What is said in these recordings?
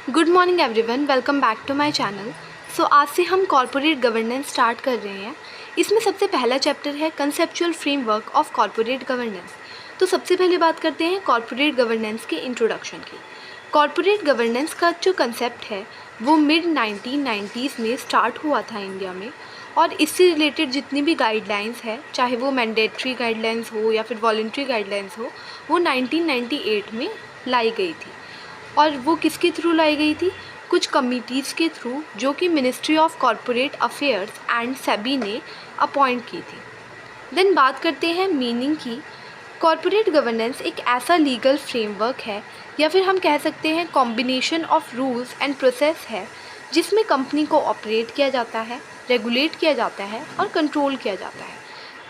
Good morning everyone, welcome back to my channel. So आज से हम कॉर्पोरेट गवर्नेंस स्टार्ट कर रहे हैं। इसमें सबसे पहला चैप्टर है conceptual framework of corporate governance. तो सबसे पहले बात करते हैं कॉर्पोरेट गवर्नेंस के इंट्रोडक्शन की। कॉर्पोरेट गवर्नेंस का जो कंसेप्ट है वो मिड 1990s में स्टार्ट हुआ था इंडिया में, और इससे रिलेटेड जितनी भी गाइडलाइंस है, चाहे वो मैंडेटरी गाइडलाइंस हो या फिर वॉलंटरी गाइडलाइंस हो, वो 1998 में लाई गई थी। और वो किसके थ्रू लाई गई थी? कुछ कमिटीज़ के थ्रू, जो कि ministry of corporate affairs and SEBI ने अपॉइंट की थी। देन बात करते हैं मीनिंग की। कॉरपोरेट गवर्नेंस एक ऐसा लीगल फ्रेमवर्क है, या फिर हम कह सकते हैं combination of rules and process है, जिसमें कंपनी को ऑपरेट किया जाता है, रेगुलेट किया जाता है और कंट्रोल किया जाता है,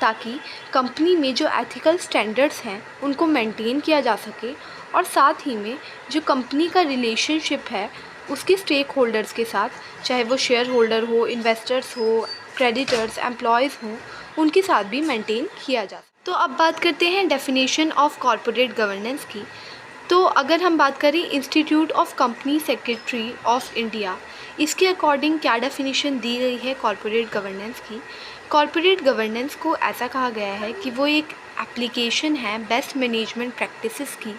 ताकि कंपनी में जो एथिकल स्टैंडर्ड्स हैं उनको मेंटेन किया जा सके, और साथ ही में जो कंपनी का रिलेशनशिप है उसके स्टेक होल्डर्स के साथ, चाहे वो शेयर होल्डर हो, इन्वेस्टर्स हो, क्रेडिटर्स, एम्प्लॉयज़ हों, उनके साथ भी मेंटेन किया जा सके। तो अब बात करते हैं डेफिनेशन ऑफ कॉरपोरेट गवर्नेंस की। तो अगर हम बात करें institute of company secretary of India, इसके अकॉर्डिंग क्या डेफिनेशन दी गई है कॉरपोरेट गवर्नेंस की? कॉरपोरेट गवर्नेंस को ऐसा कहा गया है कि वो एक एप्लीकेशन है बेस्ट मैनेजमेंट प्रैक्टिसेस की,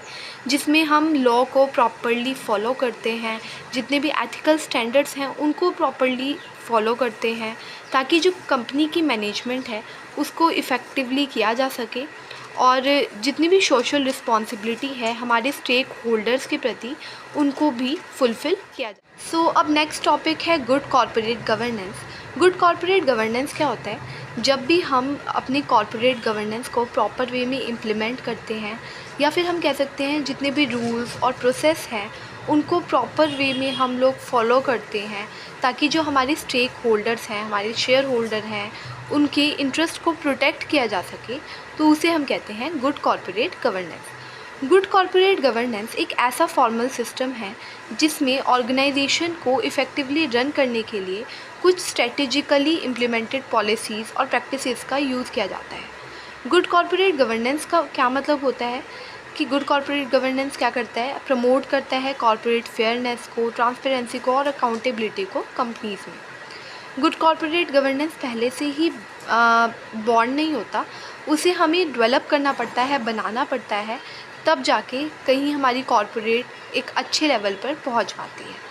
जिसमें हम लॉ को प्रॉपर्ली फॉलो करते हैं, जितने भी एथिकल स्टैंडर्ड्स हैं उनको प्रॉपर्ली फॉलो करते हैं, ताकि जो कंपनी की मैनेजमेंट है उसको इफ़ेक्टिवली किया जा सके, और जितनी भी सोशल रिस्पॉन्सिबिलिटी है हमारे स्टेक होल्डर्स के प्रति, उनको भी फुलफ़िल किया जाए। सो अब नेक्स्ट टॉपिक है good corporate governance. Good corporate governance क्या होता है? जब भी हम अपनी कॉर्पोरेट गवर्नेंस को प्रॉपर वे में इम्प्लीमेंट करते हैं, या फिर हम कह सकते हैं जितने भी रूल्स और प्रोसेस हैं उनको प्रॉपर वे में हम लोग फॉलो करते हैं, ताकि जो हमारे स्टेक होल्डर्स हैं, हमारे शेयर होल्डर हैं, उनके इंटरेस्ट को प्रोटेक्ट किया जा सके, तो उसे हम कहते हैं good corporate governance. Good corporate governance एक ऐसा फॉर्मल सिस्टम है जिसमें ऑर्गेनाइजेशन को इफ़ेक्टिवली रन करने के लिए कुछ स्ट्रेटेजिकली इम्प्लीमेंटेड पॉलिसीज़ और प्रैक्टिसेस का यूज़ किया जाता है। गुड कॉर्पोरेट गवर्नेंस का क्या मतलब होता है कि गुड कॉर्पोरेट गवर्नेंस क्या करता है? प्रमोट करता है कॉर्पोरेट फेयरनेस को, ट्रांसपेरेंसी को और अकाउंटेबिलिटी को कंपनीज़ में। गुड कॉर्पोरेट गवर्नेंस पहले से ही बॉर्न नहीं होता, उसे हमें डेवलप करना पड़ता है, बनाना पड़ता है, तब जाके कहीं हमारी कॉर्पोरेट एक अच्छे लेवल पर पहुंच पाती है।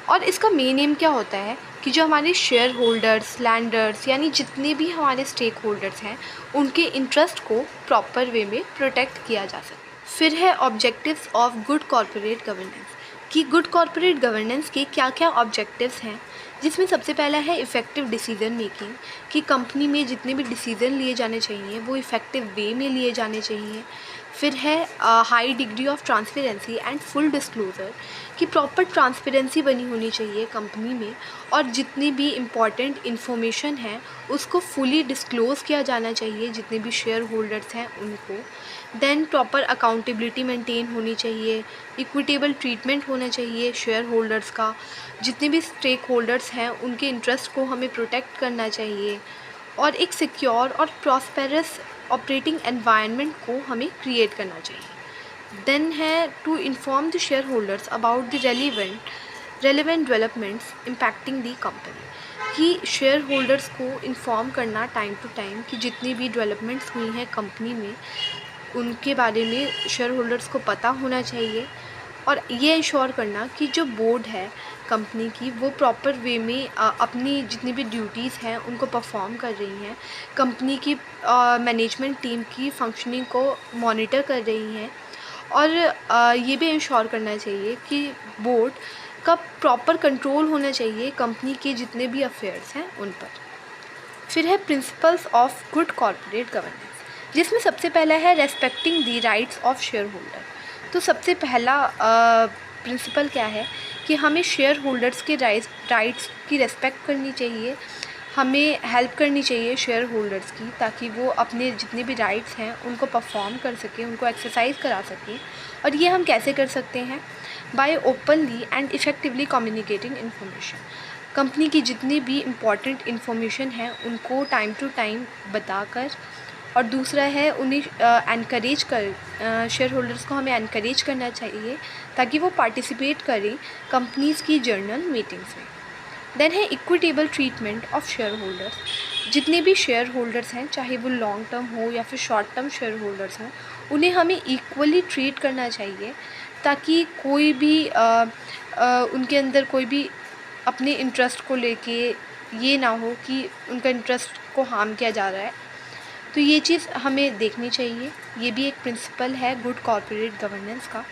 और इसका मेन एम क्या होता है कि जो हमारे शेयर होल्डर्स, लैंडर्स, यानी जितने भी हमारे स्टेक होल्डर्स हैं, उनके इंटरेस्ट को प्रॉपर वे में प्रोटेक्ट किया जा सके। फिर है objectives of good corporate governance, कि गुड कॉर्पोरेट गवर्नेंस के क्या क्या ऑब्जेक्टिव्स हैं, जिसमें सबसे पहला है इफ़ेक्टिव डिसीज़न मेकिंग, कि कंपनी में जितने भी डिसीज़न लिए जाने चाहिए वो इफ़ेक्टिव वे में लिए जाने चाहिए। फिर है high degree of transparency and full disclosure, कि प्रॉपर ट्रांसपेरेंसी बनी होनी चाहिए कंपनी में, और जितनी भी इम्पॉर्टेंट इन्फॉर्मेशन है उसको फुली डिस्क्लोज़ किया जाना चाहिए जितने भी शेयर होल्डर्स हैं उनको। देन प्रॉपर अकाउंटेबिलिटी मेंटेन होनी चाहिए, इक्विटेबल ट्रीटमेंट होना चाहिए शेयर होल्डर्स का, जितने भी स्टेक होल्डर्स हैं उनके इंटरेस्ट को हमें प्रोटेक्ट करना चाहिए, और एक सिक्योर और प्रॉस्पेरस ऑपरेटिंग एनवायरनमेंट को हमें क्रिएट करना चाहिए। देन है to inform the shareholders about the relevant developments impacting the company, कि शेयर होल्डर्स को इन्फॉर्म करना टाइम टू टाइम कि जितनी भी डेवलपमेंट्स हुई हैं कंपनी में उनके बारे में शेयर होल्डर्स को पता होना चाहिए, और ये इंश्योर करना कि जो बोर्ड है कंपनी की वो प्रॉपर वे में अपनी जितनी भी ड्यूटीज़ हैं उनको परफॉर्म कर रही हैं, कंपनी की मैनेजमेंट टीम की फंक्शनिंग को मॉनिटर कर रही हैं, और ये भी इंश्योर करना चाहिए कि बोर्ड का प्रॉपर कंट्रोल होना चाहिए कंपनी के जितने भी अफेयर्स हैं उन पर। फिर है principles of good corporate governance, जिसमें सबसे पहला है respecting the rights of share holder. तो सबसे पहला प्रिंसिपल क्या है कि हमें शेयर होल्डर्स के राइट्स की रेस्पेक्ट करनी चाहिए, हमें हेल्प करनी चाहिए शेयर होल्डर्स की, ताकि वो अपने जितने भी राइट्स हैं उनको परफॉर्म कर सकें, उनको एक्सरसाइज करा सकें। और ये हम कैसे कर सकते हैं? By openly and effectively communicating information, company की जितनी भी इम्पॉर्टेंट इन्फॉर्मेशन है उनको टाइम टू टाइम बताकर और दूसरा है उन्हें एनकरेज कर शेयर होल्डर्स को हमें एनकरेज करना चाहिए ताकि वो पार्टिसिपेट करें कंपनीज़ की जर्नल मीटिंग्स में। देन है equitable treatment of share holders. जितने भी शेयर होल्डर्स हैं, चाहे वो लॉन्ग टर्म हो या फिर शॉर्ट टर्म शेयर होल्डर्स हों, उन्हें हमें इक्वली ट्रीट करना चाहिए ताकि कोई भी उनके अंदर कोई भी अपने इंटरेस्ट को लेके ये ना हो कि उनका इंटरेस्ट को हार्म किया जा रहा है। तो ये चीज़ हमें देखनी चाहिए, ये भी एक प्रिंसिपल है गुड कॉर्पोरेट गवर्नेंस का।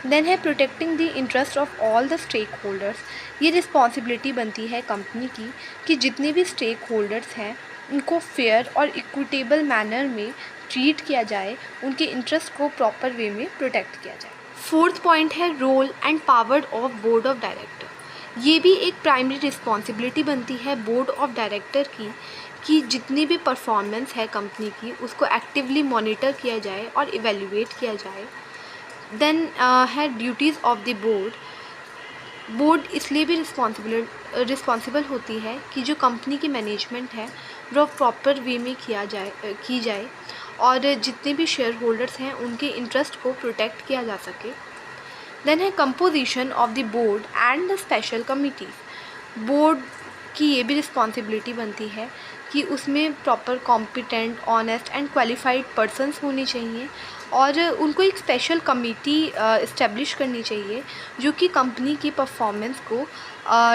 देन है protecting the interest of all the stakeholders. ये रिस्पॉन्सिबिलिटी बनती है कंपनी की कि जितने भी स्टेक होल्डर्स हैं उनको फेयर और इक्विटेबल मैनर में ट्रीट किया जाए, उनके इंटरेस्ट को प्रॉपर वे में प्रोटेक्ट किया जाए। फोर्थ पॉइंट है role and power of board of director. ये भी एक प्राइमरी रिस्पॉन्सिबिलिटी बनती है बोर्ड ऑफ डायरेक्टर की कि जितनी भी परफॉर्मेंस है कंपनी की उसको एक्टिवली मॉनिटर किया जाए और इवेल्युएट किया जाए। देन है ड्यूटीज़ ऑफ द बोर्ड इसलिए भी रिस्पॉन्सिबल होती है कि जो कंपनी की मैनेजमेंट है वो प्रॉपर वे में की जाए और जितने भी शेयर होल्डर्स हैं उनके इंटरेस्ट को प्रोटेक्ट किया जा सके। देन है composition of the board and the special committees. Board की ये भी रिस्पॉन्सिबिलिटी बनती है कि उसमें proper competent, honest and qualified persons होने चाहिए और उनको एक स्पेशल कमेटी इस्टेब्लिश करनी चाहिए जो कि कंपनी की परफॉर्मेंस को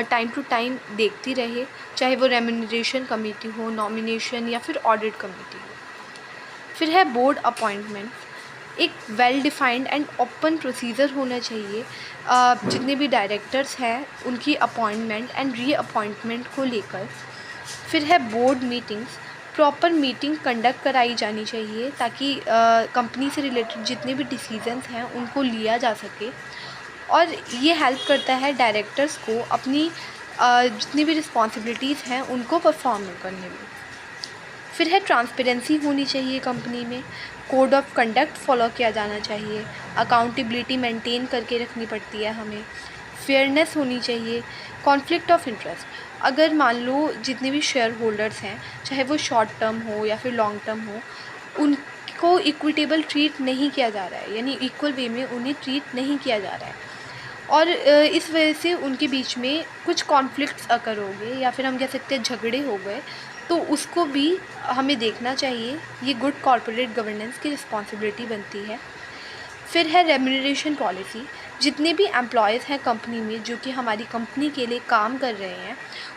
टाइम टू टाइम देखती रहे, चाहे वो रेम्यूनरेशन कमेटी हो, नॉमिनेशन या फिर ऑडिट कमेटी हो। फिर है बोर्ड अपॉइंटमेंट। एक well defined and open procedure होना चाहिए जितने भी डायरेक्टर्स हैं उनकी अपॉइंटमेंट एंड रीअपॉइंटमेंट को लेकर। फिर है board meetings. Proper meeting conduct कराई जानी चाहिए ताकि कंपनी से रिलेटेड जितने भी डिसीजंस हैं उनको लिया जा सके और ये हेल्प करता है डायरेक्टर्स को अपनी जितनी भी रिस्पॉन्सिबिलिटीज़ हैं उनको परफॉर्म करने में। फिर है ट्रांसपेरेंसी होनी चाहिए कंपनी में, कोड ऑफ कंडक्ट फॉलो किया जाना चाहिए, अकाउंटेबिलिटी मेंटेन करके रखनी पड़ती है हमें, फेयरनेस होनी चाहिए, कॉन्फ्लिक्ट ऑफ इंटरेस्ट। अगर मान लो जितने भी शेयर होल्डर्स हैं, चाहे वो शॉर्ट टर्म हो या फिर लॉन्ग टर्म हो, उनको इक्विटेबल ट्रीट नहीं किया जा रहा है, यानी इक्वल वे में उन्हें ट्रीट नहीं किया जा रहा है और इस वजह से उनके बीच में कुछ कॉन्फ्लिक्ट्स अकर हो गए या फिर हम कह सकते हैं झगड़े हो गए, तो उसको भी हमें देखना चाहिए। ये गुड कॉर्पोरेट गवर्नेंस की रिस्पॉन्सिबिलिटी बनती है। फिर है रेम्यूनरेशन पॉलिसी। जितने भी एम्प्लॉयज़ हैं कंपनी में जो कि हमारी कंपनी के लिए काम कर रहे हैं,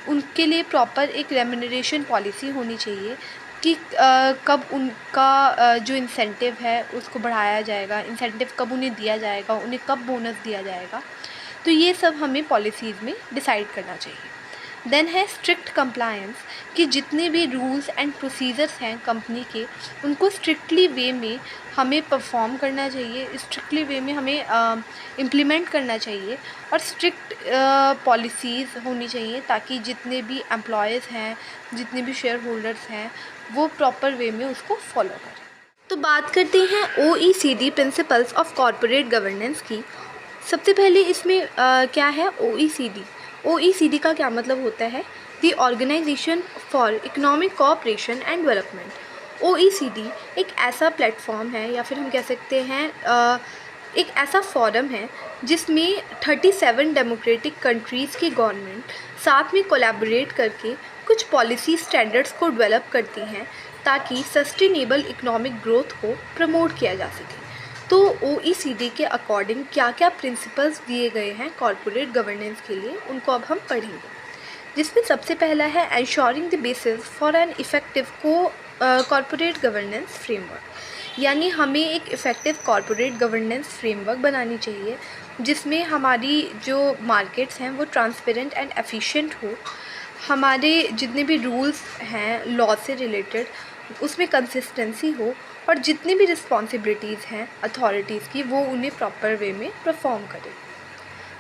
उनके लिए प्रॉपर एक रेम्यूनरेशन पॉलिसी होनी चाहिए कि कब उनका जो इंसेंटिव है उसको बढ़ाया जाएगा, इंसेंटिव कब उन्हें दिया जाएगा, उन्हें कब बोनस दिया जाएगा। तो ये सब हमें पॉलिसीज़ में डिसाइड करना चाहिए। देन है स्ट्रिक्ट कंप्लायंस कि जितने भी रूल्स एंड प्रोसीजर्स हैं कंपनी के उनको स्ट्रिक्टली वे में हमें परफॉर्म करना चाहिए, स्ट्रिक्टली वे में हमें इम्प्लीमेंट करना चाहिए और स्ट्रिक्ट पॉलिसीज़ होनी चाहिए ताकि जितने भी एम्प्लॉयज़ हैं, जितने भी शेयर होल्डर्स हैं, वो प्रॉपर वे में उसको फॉलो करें। तो बात करते हैं OECD principles of corporate governance की। सबसे पहले इसमें क्या है OECD का क्या मतलब होता है? The organisation for economic cooperation and development. OECD एक ऐसा प्लेटफॉर्म है या फिर हम कह सकते हैं एक ऐसा फोरम है जिसमें 37 डेमोक्रेटिक कंट्रीज़ की गवर्नमेंट साथ में कोलैबोरेट करके कुछ पॉलिसी स्टैंडर्ड्स को डेवलप करती हैं ताकि सस्टेनेबल इकोनॉमिक ग्रोथ को प्रमोट किया जा सके। तो OECD के अकॉर्डिंग क्या क्या प्रिंसिपल्स दिए गए हैं कॉर्पोरेट गवर्नेंस के लिए, उनको अब हम पढ़ेंगे। जिसमें सबसे पहला है ensuring the basis for an effective corporate governance framework. यानी हमें एक इफ़ेक्टिव कॉर्पोरेट गवर्नेंस फ्रेमवर्क बनानी चाहिए जिसमें हमारी जो मार्केट्स हैं वो ट्रांसपेरेंट एंड एफिशिएंट हो, हमारे जितने भी रूल्स हैं लॉ से रिलेटेड उसमें कंसिस्टेंसी हो और जितनी भी रिस्पॉन्सिबिलिटीज़ हैं अथॉरिटीज़ की वो उन्हें प्रॉपर वे में परफॉर्म करें।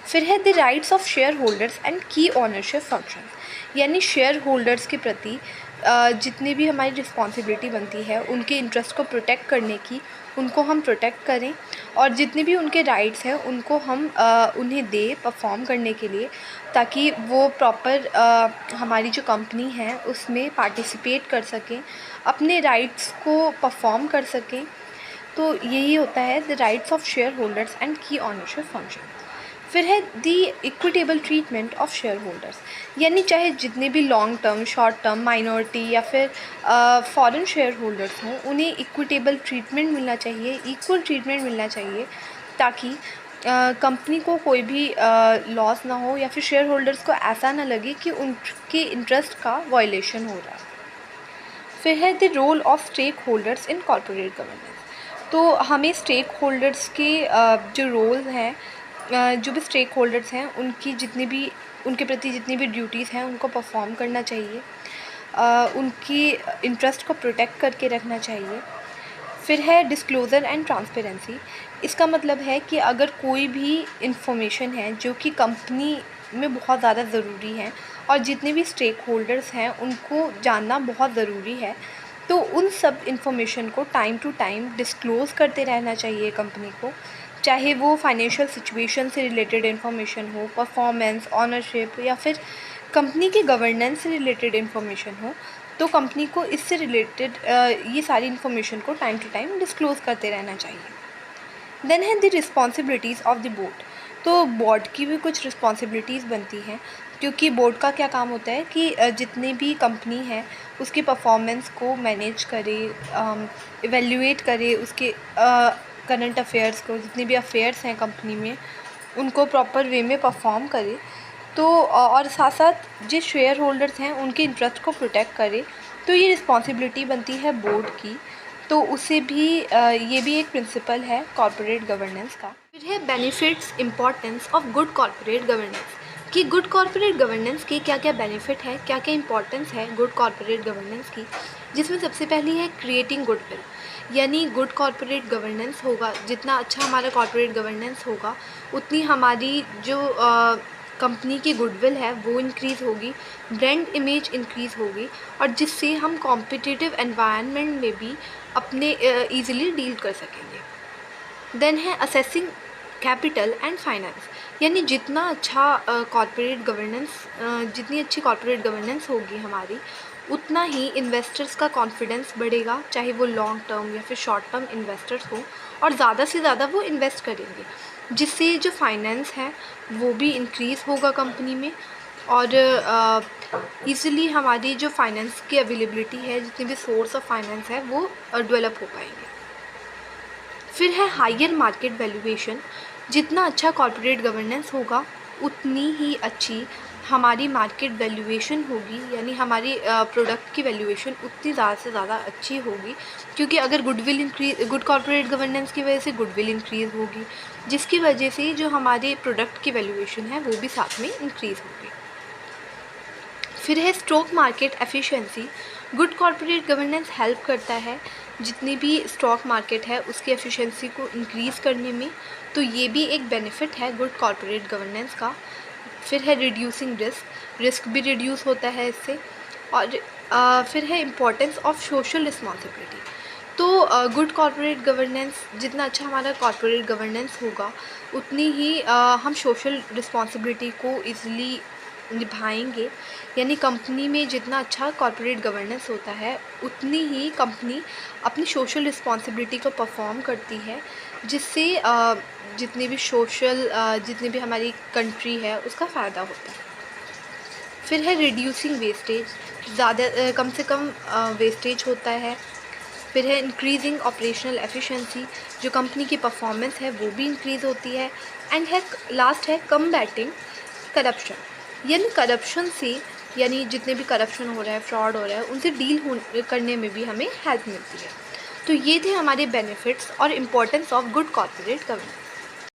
फिर है the rights of shareholders and की ऑनरशिप फंक्शंस। यानी शेयर होल्डर्स के प्रति जितनी भी हमारी रिस्पॉन्सिबिलिटी बनती है उनके इंटरेस्ट को प्रोटेक्ट करने की उनको हम प्रोटेक्ट करें और जितने भी उनके राइट्स हैं उनको हम उन्हें दें परफॉर्म करने के लिए, ताकि वो प्रॉपर हमारी जो कंपनी है उसमें पार्टिसिपेट कर सकें, अपने राइट्स को परफॉर्म कर सकें। तो यही होता है the rights of shareholders and की ऑनरशिप फंक्शन। फिर है the equitable treatment of shareholders, यानी चाहे जितने भी long term, short term, minority या फिर फॉरेन शेयर होल्डर्स हों, उन्हें इक्विटेबल ट्रीटमेंट मिलना चाहिए, इक्वल ट्रीटमेंट मिलना चाहिए, ताकि कंपनी को कोई भी लॉस ना हो या फिर शेयर होल्डर्स को ऐसा ना लगे कि उनके इंटरेस्ट का वायलेशन हो रहा है। फिर है the role of stakeholders in corporate governance. तो हमें स्टेक होल्डर्स के जो रोल्स हैं, जो भी स्टेक होल्डर्स हैं उनके प्रति जितनी भी ड्यूटीज़ हैं उनको परफॉर्म करना चाहिए, उनकी इंटरेस्ट को प्रोटेक्ट करके रखना चाहिए। फिर है डिस्क्लोज़र एंड ट्रांसपेरेंसी। इसका मतलब है कि अगर कोई भी इंफॉर्मेशन है जो कि कंपनी में बहुत ज़्यादा ज़रूरी है और जितने भी स्टेक होल्डर्स हैं उनको जानना बहुत ज़रूरी है, तो उन सब इंफॉर्मेशन को टाइम टू टाइम डिस्क्लोज़ करते रहना चाहिए कंपनी को, चाहे वो फाइनेंशियल सिचुएशन से रिलेटेड इन्फॉर्मेशन हो, परफॉर्मेंस, ऑनरशिप या फिर कंपनी की गवर्नेंस से रिलेटेड इन्फॉर्मेशन हो। तो कंपनी को इससे रिलेटेड ये सारी इन्फॉर्मेशन को टाइम टू टाइम डिस्क्लोज़ करते रहना चाहिए। देन है the responsibilities of the board. तो बोर्ड की भी कुछ रिस्पॉन्सिबिलिटीज़ बनती हैं, क्योंकि बोर्ड का क्या काम होता है कि जितनी भी कंपनी है उसकी परफॉर्मेंस को मैनेज करे, इवेल्युएट करे, उसके करंट अफेयर्स को, जितने भी अफेयर्स हैं कंपनी में उनको प्रॉपर वे में परफॉर्म करे। तो और साथ साथ जो शेयर होल्डर्स हैं उनके इंटरेस्ट को प्रोटेक्ट करे। तो ये रिस्पॉन्सिबिलिटी बनती है बोर्ड की। तो उसे भी ये भी एक प्रिंसिपल है कॉर्पोरेट गवर्नेंस का। फिर है benefits, importance of good corporate governance, कि गुड कॉर्पोरेट गवर्नेंस के क्या क्या बेनिफिट है, क्या क्या इंपॉर्टेंस है गुड कॉर्पोरेट गवर्नेंस की। जिसमें सबसे पहली है क्रिएटिंग गुडविल, यानी गुड कॉर्पोरेट गवर्नेंस होगा, जितना अच्छा हमारा कॉर्पोरेट गवर्नेंस होगा उतनी हमारी जो कंपनी की गुडविल है वो इंक्रीज़ होगी, ब्रांड इमेज इंक्रीज़ होगी, और जिससे हम कॉम्पिटिटिव एनवायरनमेंट में भी अपने ईज़िली डील कर सकेंगे। देन है असेसिंग कैपिटल एंड फाइनेंस, यानी जितना अच्छा कॉर्पोरेट गवर्नेंस, जितनी अच्छी कॉर्पोरेट गवर्नेंस होगी हमारी, उतना ही इन्वेस्टर्स का कॉन्फिडेंस बढ़ेगा, चाहे वो लॉन्ग टर्म या फिर शॉर्ट टर्म इन्वेस्टर्स हो, और ज़्यादा से ज़्यादा वो इन्वेस्ट करेंगे, जिससे जो फाइनेंस है वो भी इंक्रीज़ होगा कंपनी में, और ईज़िली हमारी जो फाइनेंस की अवेलेबिलिटी है, जितने भी सोर्स ऑफ फाइनेंस है वो डेवलप हो पाएंगे। फिर है हायर मार्केट वैल्यूएशन, जितना अच्छा कॉर्पोरेट गवर्नेंस होगा उतनी ही अच्छी हमारी मार्केट वैल्यूएशन होगी, यानी हमारी प्रोडक्ट की वैल्यूएशन उतनी ज़्यादा से ज़्यादा अच्छी होगी, क्योंकि अगर गुड कॉर्पोरेट गवर्नेंस की वजह से गुडविल इंक्रीज़ होगी, जिसकी वजह से जो हमारे प्रोडक्ट की वैल्यूएशन है वो भी साथ में इंक्रीज़ होगी। फिर है stock market efficiency. Good corporate governance help करता है जितनी भी स्टॉक मार्केट है उसकी एफिशिएंसी को इंक्रीज़ करने में, तो ये भी एक बेनिफिट है गुड कॉर्पोरेट गवर्नेंस का। फिर है रिड्यूसिंग रिस्क भी रिड्यूस होता है इससे। और फिर है इम्पोर्टेंस ऑफ सोशल रिस्पॉन्सिबिलिटी। तो गुड कॉर्पोरेट गवर्नेंस, जितना अच्छा हमारा कॉर्पोरेट गवर्नेंस होगा उतनी ही हम सोशल रिस्पॉन्सिबिलिटी को ईज़िली निभाएंगे, यानी कंपनी में जितना अच्छा कॉर्पोरेट गवर्नेंस होता है उतनी ही कंपनी अपनी सोशल रिस्पॉन्सिबिलिटी को परफॉर्म करती है, जिससे जितनी भी हमारी कंट्री है उसका फ़ायदा होता है। फिर है रिड्यूसिंग वेस्टेज, कम से कम वेस्टेज होता है। फिर है इंक्रीजिंग ऑपरेशनल एफिशिएंसी, जो कंपनी की परफॉर्मेंस है वो भी इंक्रीज़ होती है। एंड है लास्ट है कम्बैटिंग करप्शन, यानी करप्शन से, यानी जितने भी करप्शन हो रहा है, फ्रॉड हो रहा है, उनसे डील करने में भी हमें हेल्प मिलती है। तो ये थे हमारे बेनिफिट्स और importance of good corporate governance.